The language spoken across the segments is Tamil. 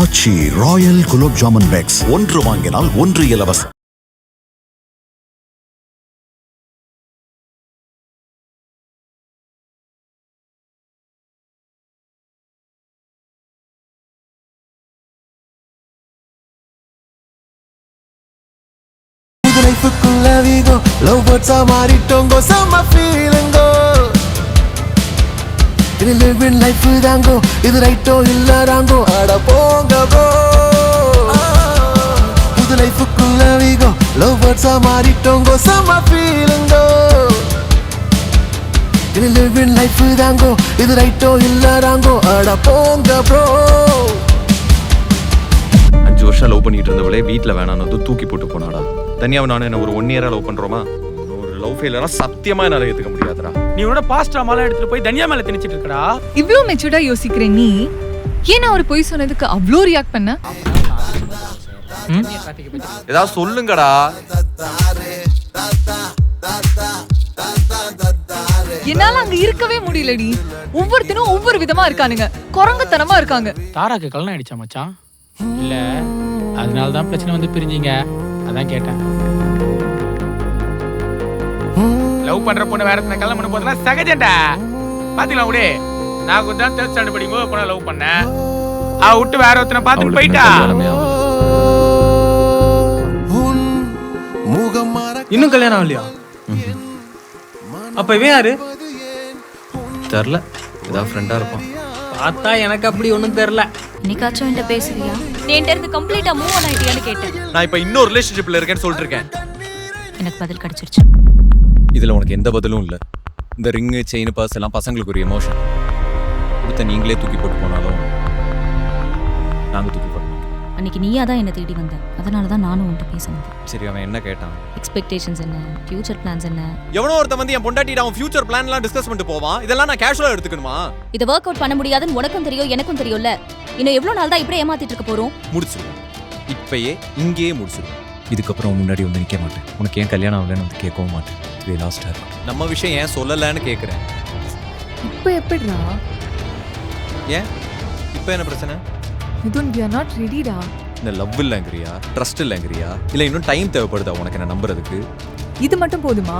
ஆச்சி ராயல் குலோப் ஜாமுன் பேக்ஸ், ஒன்று வாங்கினால் ஒன்று இலவசம். லைஃபுக்குள்ள வீகோ லவ் பேர்ட்ஸா மாறிட்டோங்கோ செம்ம ஃபீலிங்கோ. இது லிவ் இன் லைஃப் தாங்கோ, இது ரைட்டோ இல்ல ராங்கோ, அட போங்க ப்ரோ. புது லைஃபுக்குள்ள வீகோ லவ் பேர்ட்ஸா மாறிட்டோங்கோ செம்ம ஃபீலிங்கோ. இது லிவ் இன் லைஃப் தாங்கோ, இது ரைட்டோ இல்ல ராங்கோ, அட போங்க ப்ரோ. 5 வருஷம் லவ் பண்ணிட்டு இருந்தவளே வீட்டில் வேணான்னு தூக்கி போட்டு போனாடா. தனியாக நானும் என்ன ஒரு 1 இயரா லவ் பண்றோமா? ஒரு லவ் ஃபெயிலரா சத்தியமா என்னால ஏத்துக்க முடியாதுடா. நீ உன்னோட பாஸ்ட் ட்ராமாலாம் எடுத்துட்டு போய் தனியா மேல திணிச்சிட்டு இருக்கடா. இவ்ளோ மெச்சூர்டா யோசிக்கிற நீ ஏன் அவர் போய் சொன்னதுக்கு அவ்ளோ ரியாக்ட் பண்ண? ஏதாவது சொல்லுங்கடா. என்னால அங்க இருக்கவே முடியலடி. ஒவ்வொருத்தனும் ஒவ்வொரு விதமா இருக்கானுங்க, குரங்குத்தனமா இருக்காங்க. தாராக்கு கல்யாணம் ஆயிடுச்சா மச்சான்? இல்ல அதனால தான் பிரச்சனை வந்து பிரிஞ்சீங்க, அதான் கேட்டேன். லவ் பண்ற பொண்ணு வேற எத்தனை கல்யாணம் பண்ண போதுனா சகஜண்டா. பாத்தீங்களா கூட நான் கூட தான் 3rd ஸ்டாண்டர்ட் படிக்கும்போது பொண்ணை லவ் பண்ணேன். அவ விட்டு வேற ஒருத்தனை பார்த்துட்டு போயிட்டா. இன்னும் கல்யாணம் ஆகலையா? அப்ப இவன் யாரு? தெரியல, ஏதாவது ஃப்ரெண்டா இருப்பான். பார்த்தா எனக்கு அப்படி ஒன்றும் தெரியல. இன்னைக்காச்சும் என்கிட்ட பேசுறியா? நீ என்கிட்ட இருந்து கம்ப்ளீட்டா மூவ் ஆன் ஆயிட்டியான்னு கேட்டேன். நான் இப்ப இன்னொரு ரிலேஷன்ஷிப்ல இருக்கேன்னு சொல்லிட்டு இருக்கேன். எனக்கு பதில் கிடைச்சிருச்சு. இதுல உனக்கு எந்த பதிலும் இல்ல. இந்த ரிங்கு, செயின், பர்ஸ் எல்லாம் பசங்களுக்கு ஒரு எமோஷன். அடுத்த நீங்களே தூக்கி போட்டு போனாலும் நாங்க தூக்கி போட மாட்டோம். அன்னைக்கு நீயா தான் என்ன தேடி வந்த, அதனால தான் நானும் உன்கிட்ட பேச வந்தேன். சரி, அவன் என்ன கேட்டான்? எக்ஸ்பெக்டேஷன்ஸ் என்ன, ஃபியூச்சர் பிளான்ஸ் என்ன? எவனோ ஒருத்தன் வந்து என் பொண்டாட்டிட்ட அவன் ஃபியூச்சர் பிளான்லாம் டிஸ்கஸ் பண்ணிட்டு போவான். இதெல்லாம் நான் கேஷுவலா எடுத்துக்கணுமா? இதை ஒர்க் அவுட் பண்ண முடியாதுன்னு உனக்கும் தெரியும், எனக்கும் தெரியும்ல. இன்னும் எவ்வளவு நாள் தான் இப்படியே ஏமாத்திட்டு இருக்க போறோம்? முடிச்சிருவோம். இப்பயே இங்கேயே முடிச்சிருவோம். இதுக்கப்புறம் முன்னாடி வந்து நிற்க மாட்டேன். உனக்கு ஏன் கல்யாணம் ஆகலன்னு வந்து கேட்கவும் மாட்டேன். இது லாஸ்டா இருக்கும். நம்ம விஷயம் ஏன் சொல்லலன்னு கேட்குறேன். இப்போ எப்படிடா? ஏன் இப்போ என்ன பிரச்சனை? Mithun, we are not ready டா. இந்த லவ் இல்லைங்கிறியா, ட்ரஸ்ட் இல்லைங்கிறியா, இல்லை இன்னும் டைம் தேவைப்படுதா உனக்கு என்ன நம்புறதுக்கு? இது மட்டும் போதுமா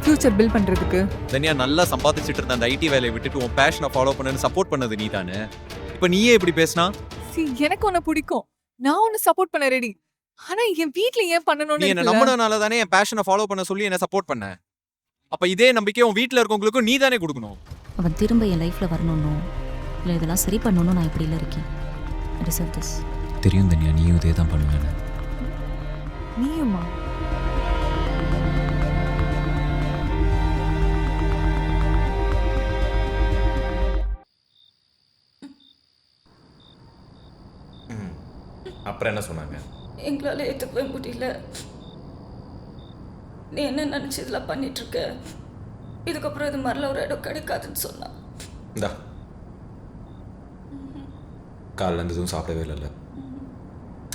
ஃபியூச்சர் பில்ட் பண்றதுக்கு? தனியா நல்லா சம்பாதிச்சுட்டு இருந்த அந்த ஐடி வேலையை விட்டுட்டு உன் பேஷனை ஃபாலோ பண்ணு சப்போர்ட் பண்ணது நீ தானே. இப்போ நீயே இப்படி பேசினா? எனக்கு உன்னை பிடிக்கும், நான் உன்னை சப்போர்ட் பண்ண ரெடி. ஆனா என் வீட்ல ஏன் பண்ணணும்னு நீ என்ன நம்பினனால தானே என் பேஷனை ஃபாலோ பண்ண சொல்லி என்ன சப்போர்ட் பண்ண. அப்ப இதே நம்பிக்கை உன் வீட்ல இருக்கவங்களுக்கும் நீ தானே கொடுக்கணும். அவன் திரும்ப என் லைஃப்ல வரணும்னு இல்லை இதெல்லாம் சரி பண்ணணும்னு நான் இப்படி இல்லை இருக்கேன். I deserve this. தெரியும் தனியா, நீயும் இதே தான் பண்ணுவேன்னு. நீயுமா? அப்புறம் என்ன சொன்னாங்க? எங்களால் ஏற்றுக்கவே முடியல. நீ என்ன நினச்சி இதெல்லாம் பண்ணிட்டு இருக்க, இதுக்கப்புறம் இது மாதிரிலாம் ஒரு இடம் கிடைக்காதுன்னு சொன்னான். இந்தா, காலைல இருந்து எதுவும் சாப்பிடவே இல்லை.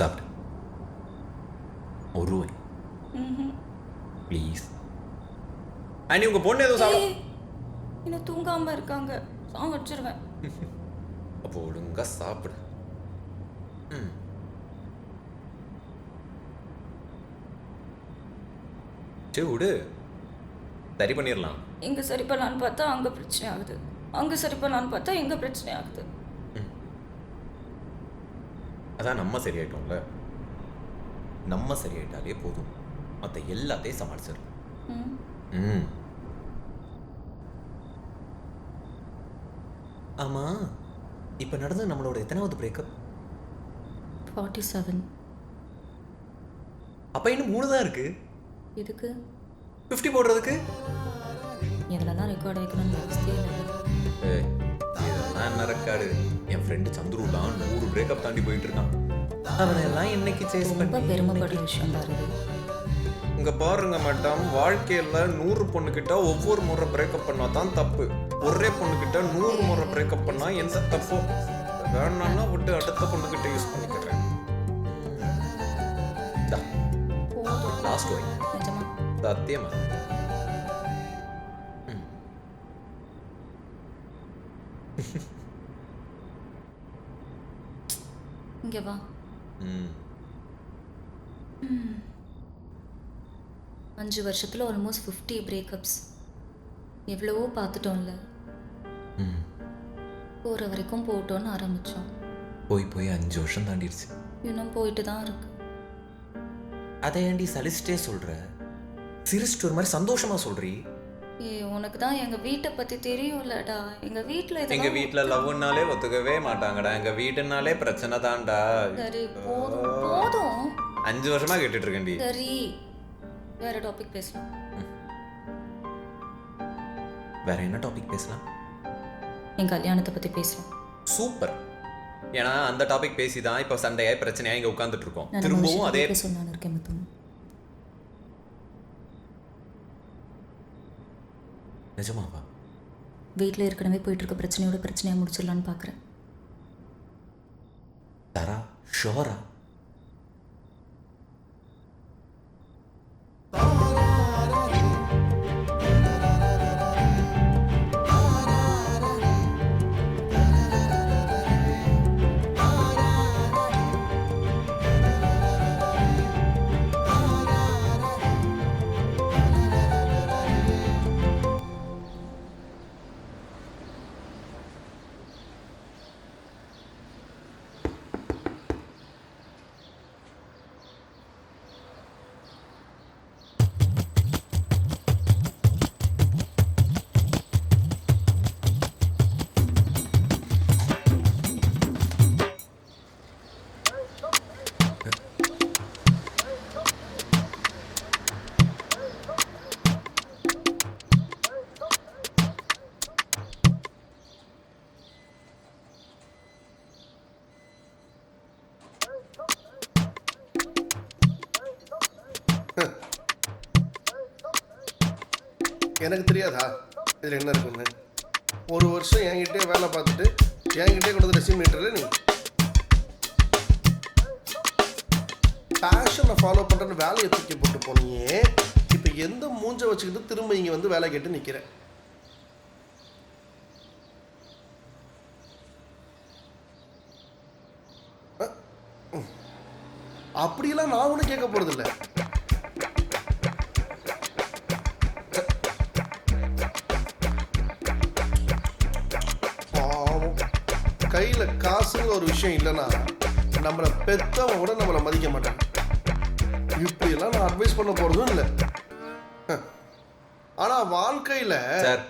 சாப்பிடு, ஒரு ரூபாய் ப்ளீஸ். அண்ணி உங்க பொண்ணு எதுவும் சாப்பிட இன்னும் தூங்காமல் இருக்காங்க, சாங் வச்சிருவேன். அப்போ ஒழுங்கா சாப்பிடு. விடு, சரி பண்ணிடலாம். இங்கே சரி பண்ணலான்னு பார்த்தா அங்கே பிரச்சனை ஆகுது, அங்கே சரி பண்ணலான்னு பார்த்தா இங்கே பிரச்சனை ஆகுது. அதான் நம்ம சரியாயிட்டோம்ல. நம்ம சரியாயிட்டாலே போதும், மற்ற எல்லாத்தையும் சமாளிச்சிடலாம். ஆமா, இப்ப நடந்தது நம்மளோட எத்தனாவது பிரேக்கப்? 47. அப்ப இன்னும் 3 தான் இருக்கு. எதுக்கு? 50 போடுறதுக்கு. இதெல்லாம் ரெக்கார்ட் வைக்கணும்னு அவசியம் இல்லை. இதெல்லாம் என்ன ரெக்கார்டு? என் ஃப்ரெண்டு சந்துருலாம் 100 பிரேக்கப் தாண்டி போயிட்டு இருக்கான். அவனெல்லாம் இன்னைக்கு சேஸ் ரொம்ப பெருமைப்படுற விஷயம் தான் இது. இங்க பாருங்க மேடம், வாழ்க்கையில 100 பொண்ணுகிட்ட ஒவ்வொரு முறை பிரேக்கப் பண்ணா தான் தப்பு. ஒரே பொண்ணுகிட்ட 100 முறை பிரேக்கப் பண்ணா எந்த தப்போ வேணாம்னா விட்டு அடுத்த பொண்ணுகிட்ட யூஸ் பண்ணிக்கிறேன். லாஸ்ட் ஒய் சத்தியமா. இங்கே வா. ம் 5 வருஷத்தில் ஆல்மோஸ்ட் 50 பிரேக்கப்ஸ். எவ்வளவோ பார்த்துட்டோம்ல. ம் போகிற வரைக்கும் போட்டோன்னு ஆரம்பித்தோம். போய் 5 வருஷம் தாண்டிடுச்சு. இன்னும் போயிட்டு தான் இருக்கு. அதை ஏண்டி சலிச்சிட்டே சொல்கிற? சிரிச்சிட்டு ஒரு மாதிரி சந்தோஷமாக சொல்கிறீ. உனக்கு தான் எங்கள் வீட்டை பற்றி தெரியும்லடா. எங்கள் வீட்டில் லவ்னாலே ஒத்துக்கவே மாட்டாங்கடா. எங்கள் வீட்டுனாலே பிரச்சனை தான்டா. சரி போதும் போதும். 5 வருஷமாக கேட்டுட்டு இருக்கேன்டி. சரி வேற டாபிக் பேசலாம். வேற என்ன டாபிக் பேசலாம்? என் கல்யாணத்தை பற்றி பேசலாம். சூப்பர். ஏன்னா அந்த டாபிக் பேசி தான் இப்போ சண்டையாய் பிரச்சனையாக இங்கே உட்காந்துட்டு இருக்கோம். திரும்பவும் அதே சொன்னான்னு இருக்கேன் மொத்தம். நிஜமாவா? வீட்டில் ஏற்கனவே போயிட்டு இருக்க பிரச்சனையோட பிரச்சனையாக முடிச்சிடலான்னு பார்க்குறேன். தரா ஷோரா? எனக்கு தெரியாதா இதில் என்ன இருக்குன்னு? 1 வருஷம் என்கிட்டே வேலை பார்த்துட்டு என்கிட்டே கொண்டு வந்து ரெசியூம் மீட்டரில் நீ பேஷனை ஃபாலோ பண்ணுறன்னு வேலையை தூக்கி போட்டு போனியே. இப்போ எந்த மூஞ்சை வச்சுக்கிட்டு திரும்ப இங்கே வந்து வேலை கேட்டு நிற்கிறேன்? அப்படியெல்லாம் நான் ஒன்றும் கேட்க போகிறதில்ல. கையில் காசுங்கிற ஒரு விஷயம் இல்லைன்னா நம்மளை பெற்றவங்க கூட நம்மளை மதிக்க மாட்டாங்க. இப்படியெல்லாம் நான் அட்வைஸ் பண்ண போகிறதும் இல்லை. ஆனால் வாழ்க்கையில் சார்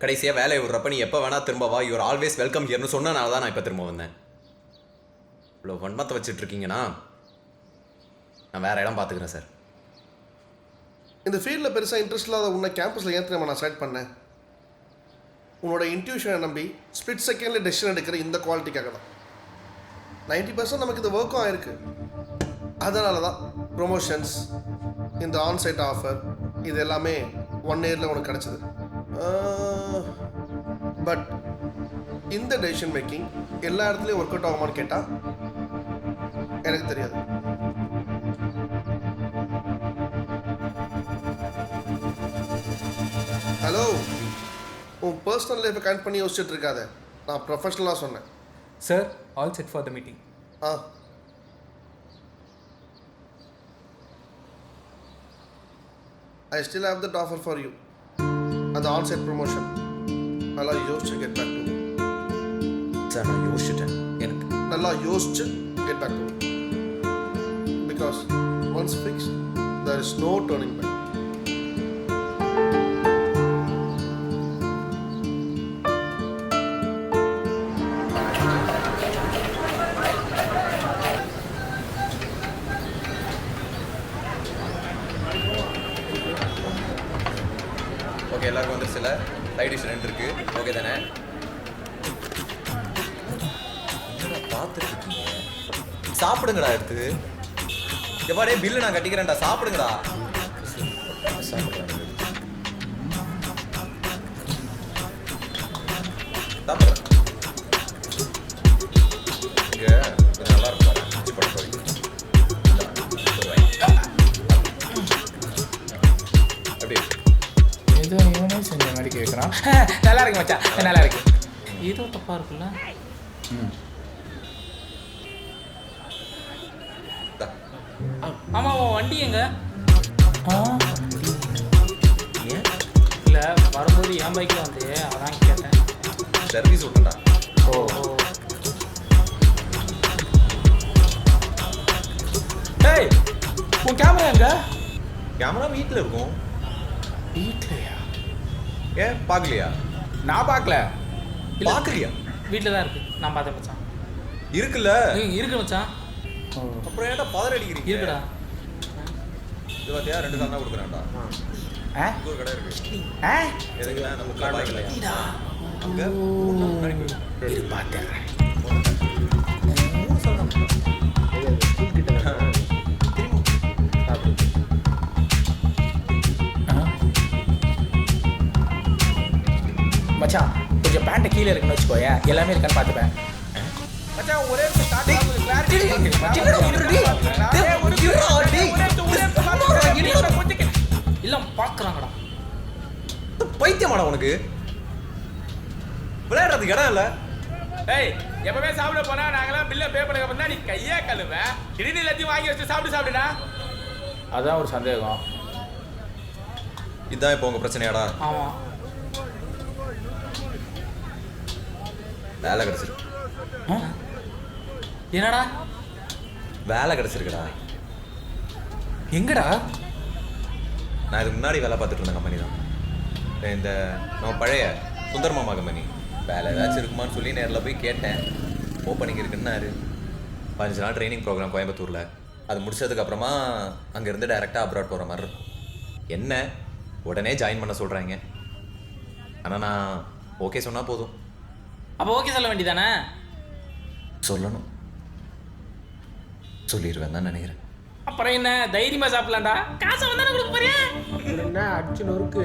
கடைசியாக வேலையை விடுறப்ப நீ எப்போ வேணால் திரும்ப வா, யூஆர் ஆல்வேஸ் வெல்கம் ஹியர்னு சொன்னனால தான் நான் இப்போ திரும்ப வந்தேன். இவ்வளோ வன்மத்தை வச்சுட்டு இருக்கீங்கன்னா நான் வேறு இடம் பார்த்துக்கிறேன் சார். இந்த ஃபீல்டில் பெருசாக இன்ட்ரெஸ்ட் இல்லாத உன்னை கேம்பஸில் ஏன் தெரியாமல் நான் செலக்ட் பண்ணேன்? உன்னோட இன்ட்யூஷனை நம்பி ஸ்பிளிட் செகண்டில் டெசிஷன் எடுக்கிற இந்த குவாலிட்டிக்காக தான். 90% நமக்கு இது ஒர்க்கும் ஆயிருக்கு. அதனால தான் ப்ரொமோஷன்ஸ், இந்த ஆன்சைட் ஆஃபர், இது எல்லாமே 1 இயரில் உனக்கு கிடச்சிது. பட் இந்த டெசிஷன் மேக்கிங் எல்லா இடத்துலையும் ஒர்க் அவுட் ஆகுமான்னு கேட்டால் எனக்கு தெரியாது. ஹலோ, உன் பர்சனல் லைஃப்பை கனெக்ட் பண்ணி யோசிச்சுட்டு இருக்காத. நான் ப்ரொஃபஷனலாக சொன்னேன். Sir, all set for the meeting. I still have that offer for you. அந்த ஆன்சைட் ப்ரொமோஷன் நல்லா யோசிச்சு கெட் பேக் டு. சார் நான் யோசிச்சுட்டேன். எனக்கு நல்லா யோசிச்சு get back to. Because once fixed there is no turning back. Okay, எல்லாருக்கும் வந்துருச்சுல? சைட் டிஷ் 2 இருக்கு. ஓகே தானே? பார்த்துட்டு இருக்கீங்க, சாப்பிடுங்கடா. எடுத்து எப்பாடே பில்லு நான் கட்டிக்கிறேன்டா. சாப்பிடுங்கடா. சாப்பிடுறேன். இங்கே கொஞ்சம் நல்லா இருக்கும். எப்படி ஏதோ இவனே செஞ்ச மாதிரி கேட்குறான். நல்லா இருக்கு மச்சான், நல்லா இருக்கு. ஏதோ தப்பாக இருக்குல்ல? ஆமாம் உன் வண்டி எங்க ஆ ஏன் இல்லை வரும்போது என் பைக்கில் வந்து அதான் கேட்டேன். சர்வீஸ் விட்டா? ஓ ஏய் உன் கேமரா எங்க? கேமரா வீட்டில் இருக்கும். வீட்லையா? ஏன் பார்க்கலையா? நான் பார்க்கல. பார்க்கலையா? வீட்டில் தான் இருக்குது, நான் பார்த்தேன் மச்சான். இருக்குல்ல. இருக்கு மச்சான். அப்புறம் ஏன்டா பதற அடிக்கிறீங்க? இருக்குடா. இது பார்த்தியா 2 தான் கொடுக்குறேன்டா. ஆ இங்க ஒரு கடை இருக்கு. ஆ எதுக்குன்னா நம்ம கார்டு அங்கே சரி பார்த்தேன். மச்சான் கொஞ்சம் பேண்ட்டை கீழே இருக்குன்னு வச்சுக்கோயேன், எல்லாமே இருக்கான்னு பார்த்துப்பேன். மச்சான் ஒரே ஒரு ஸ்டார்ட் ஆகுது. கிளாரிட்டி இல்லை பார்க்குறாங்கடா. பைத்தியமாடா உனக்கு? விளையாடுறதுக்கு இடம் இல்லை. ஏய் எப்பவுமே சாப்பிட போனா நாங்களாம் பில்ல பே பண்ண அப்புறம் தான் நீ கையே கழுவ. திடீர்னு எல்லாத்தையும் வாங்கி வச்சு சாப்பிடுடா. அதான் ஒரு சந்தேகம். இதுதான் இப்போ உங்க பிரச்சனையாடா? ஆமாம். வேலை கிடைச்சிருக்கு. என்னடா வேலை கிடைச்சிருக்குடா. எங்கடா? நான் இதுக்கு முன்னாடி வேலை பார்த்துட்டு இருந்த கம்பெனி தான். இந்த நம்ம பழைய சுந்தர் மாமா கம்பெனி. வேலை ஏதாச்சும் இருக்குமான்னு சொல்லி நேரில் போய் கேட்டேன். ஓப்பனிங் இருக்குன்னாரு. 15 நாள் ட்ரைனிங் ப்ரோக்ராம் கோயம்புத்தூரில். அது முடிச்சதுக்கப்புறமா அங்கேருந்து டைரெக்டாக அப்ராட் போகிற மாதிரி இருக்கும். என்ன உடனே ஜாயின் பண்ண சொல்கிறாங்க. ஆனால் நான் ஓகே சொன்னால் போதும். அப்போ ஓகே சொல்ல வேண்டியதானே? சொல்லணும். சொல்லிடுவேன் தான் நினைக்கிறேன். அப்புறம் என்ன தைரியமா சாப்பிடலாம்டா. காசை வந்தானே கொடுக்க போறியா? என்ன அடிச்சு நொறுக்கு.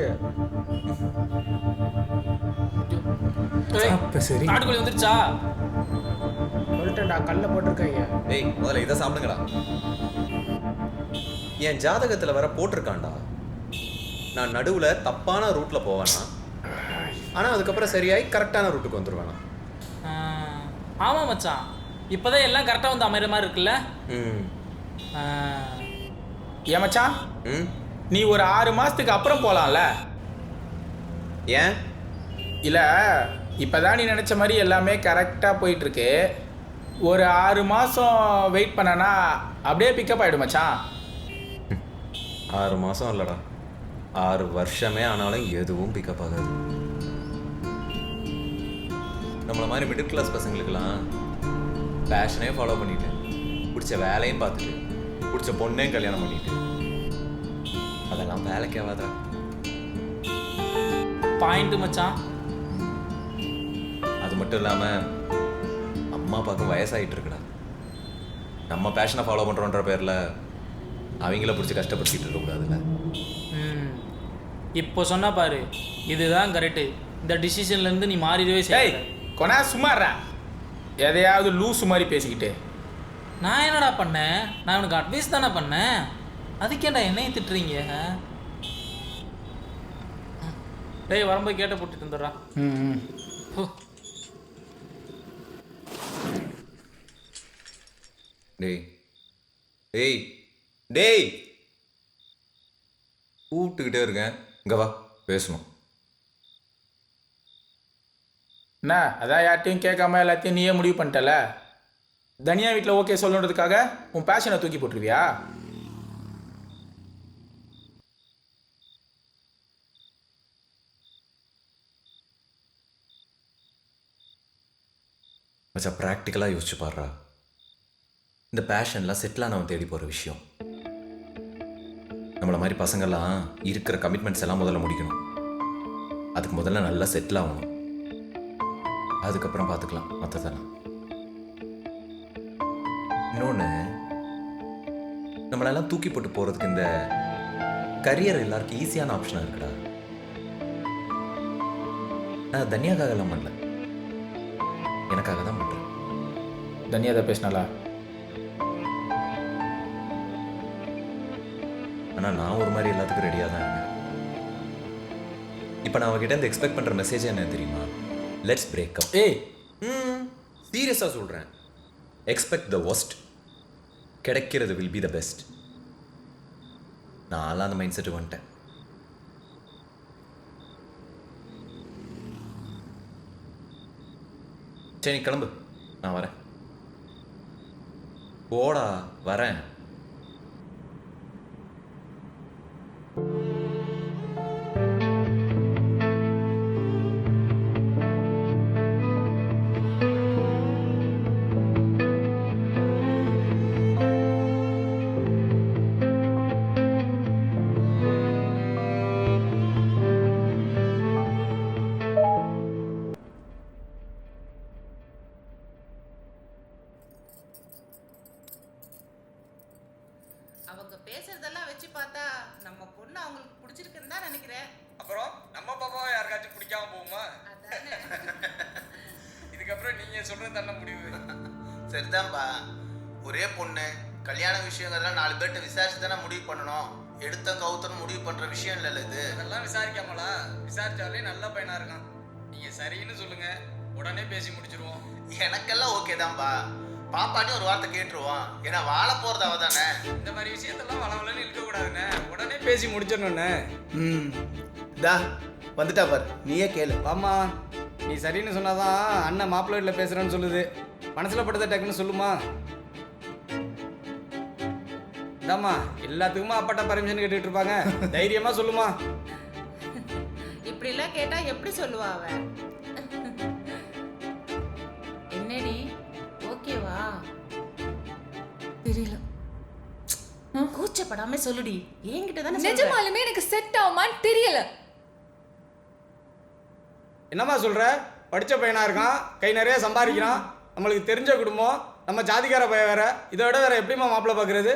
அப்ப சரி. நாட்டுக்கோழி வந்துருச்சா? சொல்லிட்டேன்டா, கல்ல போட்டிருக்காங்க. ஏய் முதல்ல இதை சாப்பிடுங்கடா. என் ஜாதகத்தில் வர போட்டிருக்கான்டா, நான் நடுவில் தப்பான ரூட்டில் போவேனா, ஆனால் அதுக்கப்புறம் சரியாகி கரெக்டான ரூட்டுக்கு வந்துடுவேனா. ஆமாம் மச்சான், இப்போதான் எல்லாம் கரெக்டாக வந்து அமைகிற மாதிரி இருக்குல்ல. ஏன் மச்சான், நீ ஒரு 6 மாசத்துக்கு அப்புறம் போலாம்ல? ஏன் இல்லை, இப்போதான் நீ நினச்ச மாதிரி எல்லாமே கரெக்டாக போயிட்டுருக்கு. ஒரு 6 மாதம் வெயிட் பண்ணனா அப்படியே பிக்கப் ஆகிடும் மச்சான். 6 மாதம் இல்லைடா, 6 வருஷமே ஆனாலும் எதுவும் பிக்கப் ஆகாது. நம்மளை மாதிரி மிடில் கிளாஸ் பசங்களுக்கெல்லாம் பேஷனே ஃபாலோ பண்ணிட்டு, பிடிச்ச வேலையும் பார்த்துட்டு, பிடிச்ச பொண்ணையும் கல்யாணம் பண்ணிட்டு, அதெல்லாம் வேலைக்கு ஆகாதா? பாயிண்ட் மச்சான். அது மட்டும் இல்லாமல் அம்மா அப்பாவுக்கும் வயசாகிட்டு இருக்குடா. நம்ம பேஷனை ஃபாலோ பண்ணுறோன்ற பேரில் அவங்கள பிடிச்சி கஷ்டப்படுத்திட்டு இருக்கக்கூடாதுல்ல. இப்போ சொன்னா பாரு, இதுதான் கரெக்டு. இந்த டிசிஷன்லேருந்து நீ மாறிடவே ஏய் செய்ய. கொனா சும்மாறா, எதையாவது லூஸ் மாதிரி பேசிக்கிட்டு. நான் என்னடா பண்ணேன்? நான் உனக்கு அட்வைஸ் தானே பண்ணேன். அதுக்கேண்டா என்னையும் திட்டுறீங்க? டேய் வரும்போது கேட்ட போட்டுட்டு வந்துடுறா. டேய் டேய் டேய் கூப்பிட்டுக்கிட்டே இருக்கேன், இங்கே வா பேசணும். என்ன அதான் யார்ட்டையும் கேட்காம எல்லாத்தையும் நீயே முடிவு பண்ணிட்டல. தனியா வீட்டில் ஓகே சொல்லணுன்றதுக்காக உன் பேஷனை தூக்கி போட்டுருவியா? மச்சா ப்ராக்டிக்கலாக யோசிச்சு பாடுறா. இந்த பேஷன்லாம் செட்டில் ஆனவன் தேடி போகிற விஷயம். நம்மளை மாதிரி பசங்கள்லாம் இருக்கிற கமிட்மெண்ட்ஸ் எல்லாம் முதல்ல முடிக்கணும். அதுக்கு முதல்ல நல்லா செட்டில் ஆகணும். அதுக்கப்புறம் பார்த்துக்கலாம் மற்றதெல்லாம். இன்னொன்று, நம்மளெல்லாம் தூக்கி போட்டு போகிறதுக்கு இந்த கரியர் எல்லாருக்கும் ஈஸியான ஆப்ஷனாக இருக்குடா. நான் தனியாக்காக எல்லாம் பண்ணல, எனக்காக தான் பண்ணுறேன். தனியா தான் பேசினாலா? ஆனால் நான் ஒரு மாதிரி எல்லாத்துக்கும் ரெடியாக தான் இருக்கேன். இப்போ நான் அவங்ககிட்ட இருந்து எக்ஸ்பெக்ட் பண்ணுற மெசேஜ் என்ன தெரியுமா? Let's break up. ஏய் சீரியஸாக சொல்கிறேன். எக்ஸ்பெக்ட் த ஒஸ்ட், கிடைக்கிறது வில் பி த பெஸ்ட். நான்லாம் அந்த மைண்ட் செட்டு வந்துட்டேன். சரி, கிளம்பு, நான் வரேன். போடா, வரேன். அவங்க பேசுறதெல்லாம் வச்சு பார்த்தா நம்ம பொண்ணு அவங்களுக்கு பிடிச்சிருக்குன்னு தான் நினைக்கிறேன். அப்புறம் நம்ம பாப்பாவை யாருக்காச்சும் பிடிக்காம போகுமா? இதுக்கப்புறம் நீங்க சொல்றது தானே முடிவு. சரிதான்பா, ஒரே பொண்ணு, கல்யாண விஷயங்கிறதெல்லாம் 4 பேர்கிட்ட விசாரிச்சு தானே முடிவு பண்ணணும். எடுத்த கவுத்தன்னு முடிவு பண்ற விஷயம் இல்லைல்ல இது. அதெல்லாம் விசாரிக்காமலா? விசாரிச்சாலே நல்ல பையனா இருக்கான். நீங்க சரின்னு சொல்லுங்க, உடனே பேசி முடிச்சிருவோம். எனக்கெல்லாம் ஓகே தான்பா. பாப்பாட்டையும் ஒரு வார்த்தை கேட்டுருவோம். ஏன்னா வாழ போறது அவ தானே. இந்த மாதிரி விஷயத்தெல்லாம் வளவலன்னு இருக்க கூடாதுண்ணே, உடனே பேசி முடிச்சிடணுண்ணே. தா வந்துட்டா பாரு, நீயே கேளு. ஆமா, நீ சரின்னு சொன்னாதான் அண்ணன் மாப்பிள்ளை வீட்டில் பேசுறேன்னு சொல்லுது. மனசுல பட்டதை டக்குன்னு சொல்லுமா. இதாம்மா, எல்லாத்துக்குமா அப்பாட்ட பர்மிஷன் கேட்டுட்டு இருப்பாங்க. தைரியமா சொல்லுமா. இப்படிலாம் கேட்டா எப்படி சொல்லுவா அவ? என்னடி, ஓகேவா? தெரியல. கூச்சப்படாம சொல்லுடி. என்கிட்ட தானே நிஜமாலுமே எனக்கு செட் ஆகுமான்னு தெரியல. என்னம்மா சொல்ற? படிச்ச பையனா இருக்கான், கை நிறைய சம்பாதிக்கிறான், நம்மளுக்கு தெரிஞ்ச குடும்பம், நம்ம ஜாதிக்கார பையன் வேற. இதை விட வேற எப்படிமா மாப்பிள்ளை பார்க்கறது?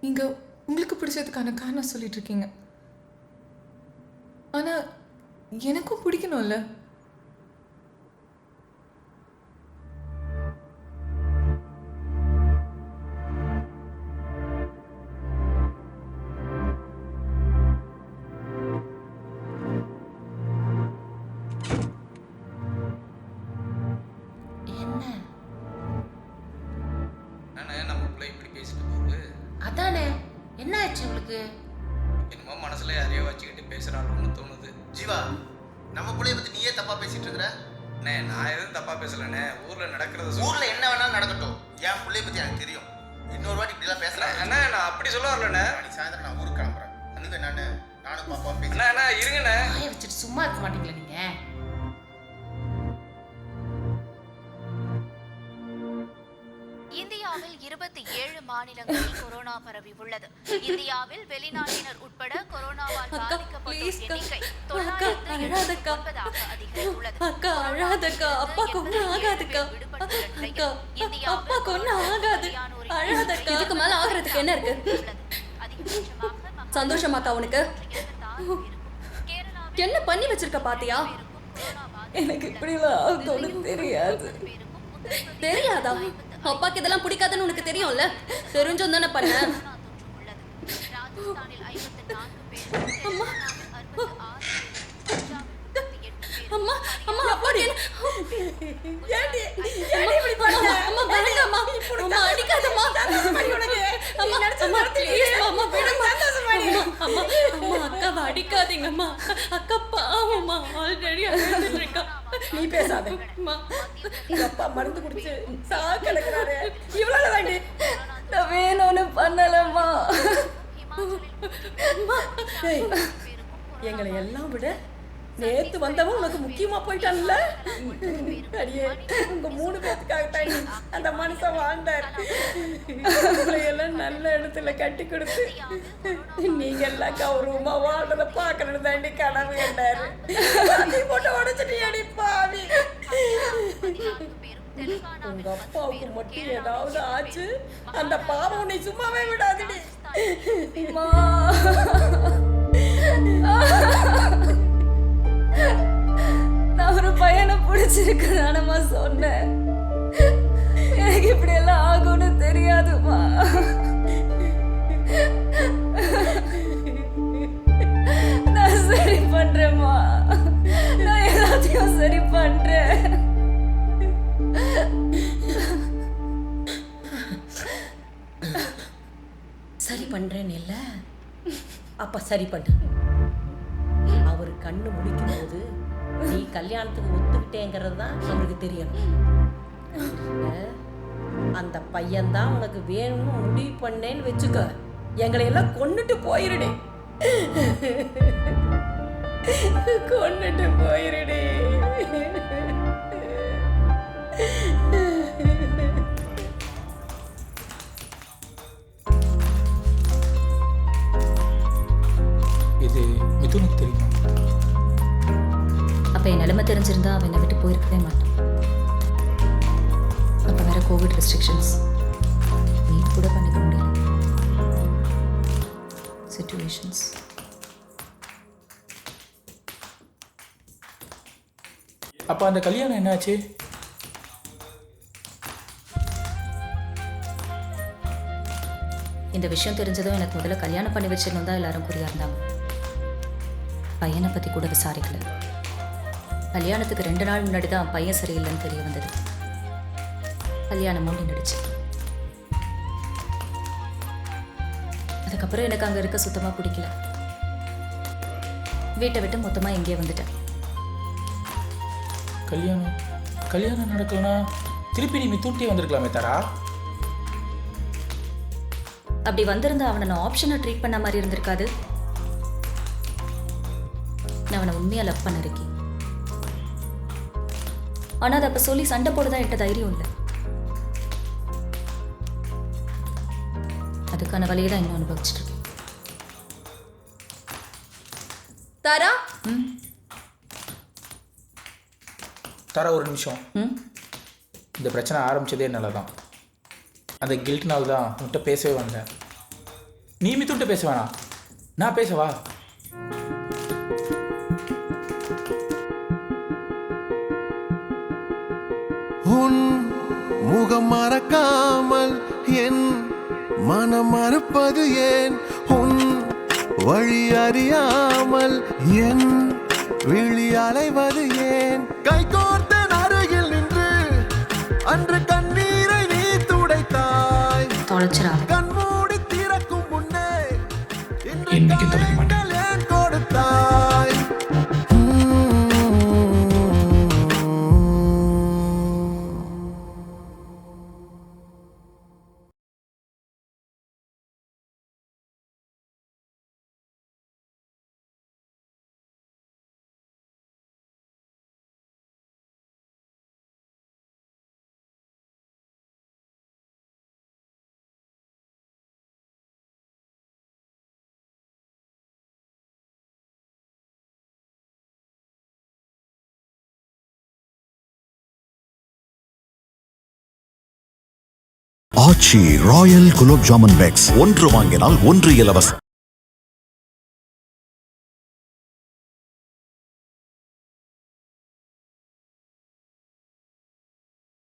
நீங்க உங்களுக்கு பிடிச்சதுக்கான காரணம் சொல்லிட்டு இருக்கீங்க. ஆனா எனக்கும் பிடிக்கணும்ல. நம்ம பிள்ளை இப்படி பேசிட்டு போகுது. அதானே, என்ன ஆச்சு உங்களுக்கு? என்னமோ மனசுல யாரையோ வச்சுக்கிட்டு பேசுறாளோன்னு தோணுது. ஜீவா, நம்ம பிள்ளைய பத்தி நீயே தப்பா பேசிட்டு இருக்கிற. நான் எதுவும் தப்பா பேசலண்ணே, ஊர்ல நடக்கிறத ஊர்ல என்ன வேணாலும் நடக்கட்டும், என் பிள்ளைய பத்தி எனக்கு தெரியும். இன்னொரு வாட்டி இப்படி எல்லாம் பேசுறேன். அண்ணா, நான் அப்படி சொல்ல வரலண்ணே. நீ சாயந்தரம் நான் ஊருக்கு கிளம்புறேன். அன்னைக்கு நானும் பாப்பா பேசுறேன். அண்ணா இருங்கண்ணே. வாயை வச்சுட்டு சும்மா இருக்க மாட்டீங்களா நீங்க? இந்தியாவில் 27 மாநிலங்களில் கொரோனா பரவி உள்ளது. இந்தியாவில் வெளிநாட்டினர் உட்பட கொரோனாவால் பாதிக்கப்பட்டோர் எண்ணிக்கை 989 அதிகரித்துள்ளது. அக்கா அழாதக்கா, அப்பாக்கு ஒண்ணும் ஆகாதுக்கா. அக்கா, அப்பாக்கு ஒண்ணும் ஆகாது. அழாதக்கா. இதுக்கு மேல ஆகிறதுக்கு என்ன இருக்கு? சந்தோஷமாக்கா உனக்கு? என்ன பண்ணி வச்சிருக்க பாத்தியா? எனக்கு இப்படிலாம் ஆகும்னு தெரியாது. தெரியாதா? அப்பாக்கு இதெல்லாம் பிடிக்காதுன்னு உனக்கு தெரியும்ல. தெரிஞ்சும் தானே பண்ண. அம்மா அம்மா அப்பாடி ஏடி இப்படி பண்ண? அம்மா வேண்டாம்மா, அம்மா அடிக்காதம்மா. அம்மா அம்மா ப்ளீஸ் அம்மா விடுமா. அம்மா அம்மா அக்காவை அடிக்காதீங்கம்மா. அக்கா பாவம்மா, ஆல்ரெடி அழுதுட்டு இருக்கா. நீ பேசாத. அப்பா மருந்து குடிச்சு சாக்கலக்கிறாரு. இவ்வளவு தாண்டி நான் வேணும்னு பண்ணலம்மா. எங்களை எல்லாம் விட நேத்து வந்தவன் உனக்கு முக்கியமா போயிட்டான்ல. அடியே, உங்க 3 பேத்துக்காக தாண்டி அந்த மனுஷன் வாழ்ந்தார். உங்களை எல்லாம் நல்ல இடத்துல கட்டி கொடுத்து நீங்க எல்லாம் கௌரவமா வாழ்றத பாக்கணும் தாண்டி கனவு கண்டாரு. அதை போட்டு உடைச்சிட்டு அடி பாவி. உங்க அப்பாவுக்கு மட்டும் ஏதாவது ஆச்சு, அந்த பாவம் உன்னை சும்மாவே விடாதுடி. நான் ஒரு பையனை பிடிச்சிருக்கு தானம்மா சொன்னேன். எனக்கு இப்படி எல்லாம் ஆகும்னு தெரியாதுமா. நான் சரி பண்றேம்மா, நான் எல்லாத்தையும் சரி பண்றேன். பண்றேன்னு இல்ல, அப்ப சரி பண்ணு. அவர் கண்ணு முழிக்கும் போது நீ கல்யாணத்துக்கு ஒத்துக்கிட்டேங்கிறது தான் அவருக்கு தெரியணும். அந்த பையன்தான் உனக்கு வேணும்னு முடிவு பண்ணேன்னு வச்சுக்க, எங்களை எல்லாம் கொன்னுட்டு போயிருடே. கொன்னுட்டு போயிருடே. இது மிதுனுக்கு தெரியுமா? அப்போ என் நிலைமை தெரிஞ்சிருந்தா அவன் என்னை விட்டு போயிருக்கவே மாட்டான். அப்போ வேற கோவிட் ரெஸ்ட்ரிக்ஷன்ஸ், மீட் கூட பண்ணிக்க முடியல. சிச்சுவேஷன்ஸ். அப்போ அந்த கல்யாணம் என்னாச்சு? இந்த விஷயம் தெரிஞ்சதும் எனக்கு முதல்ல கல்யாணம் பண்ணி வச்சிருந்தோம் தான் எல்லாரும் குறியா இருந்தாங்க. பையனை பற்றி கூட விசாரிக்கல. கல்யாணத்துக்கு 2 நாள் முன்னாடி தான் பையன் சரியில்லைன்னு தெரிய வந்தது. கல்யாணமும் நின்றுடுச்சு. அதுக்கப்புறம் எனக்கு அங்கே இருக்க சுத்தமாக பிடிக்கல. வீட்டை விட்டு மொத்தமாக எங்கேயே வந்துட்டேன். கல்யாணம் நடக்கலனா திருப்பி நீ மிதுன்ட்டே வந்திருக்கலாமே தாரா. அப்படி வந்திருந்தா அவனை நான் ஆப்ஷனை ட்ரீட் பண்ண மாதிரி இருந்திருக்காது. நான் அவனை உண்மையா லவ் பண்ண இருக்கேன். ஆனா அதை அப்ப சொல்லி சண்டை போடதான் என்கிட்ட தைரியம் இல்லை. அதுக்கான வழியை தான் இன்னும் அனுபவிச்சுட்டு இருக்கேன். தாரா, தாரா ஒரு நிமிஷம். இந்த பிரச்சனை ஆரம்பிச்சதே நல்லா தான். அந்த கில்ட்னால தான் உன்கிட்ட பேசவே வந்தேன். நீ மிதுன்ட்ட பேச வேணாம், நான் பேசவா? உன் முகம் மறக்காமல் என் மனம் மறுப்பது ஏன்? உன் வழி அறியாமல் என் விழி அலைவது ஏன்? கை கோர்த்த அருகில் நின்று அன்று கண்ணீரை நீ துடைத்தாய். கண்மூடி திறக்கும் முன்னே இன்னைக்கு தொடங்க மாட்டேன். கொடுத்தாய். ஆச்சி ராயல் குலோப் ஜாமுன் பேக்ஸ் 1 வாங்கினால் 1 இலவசம்.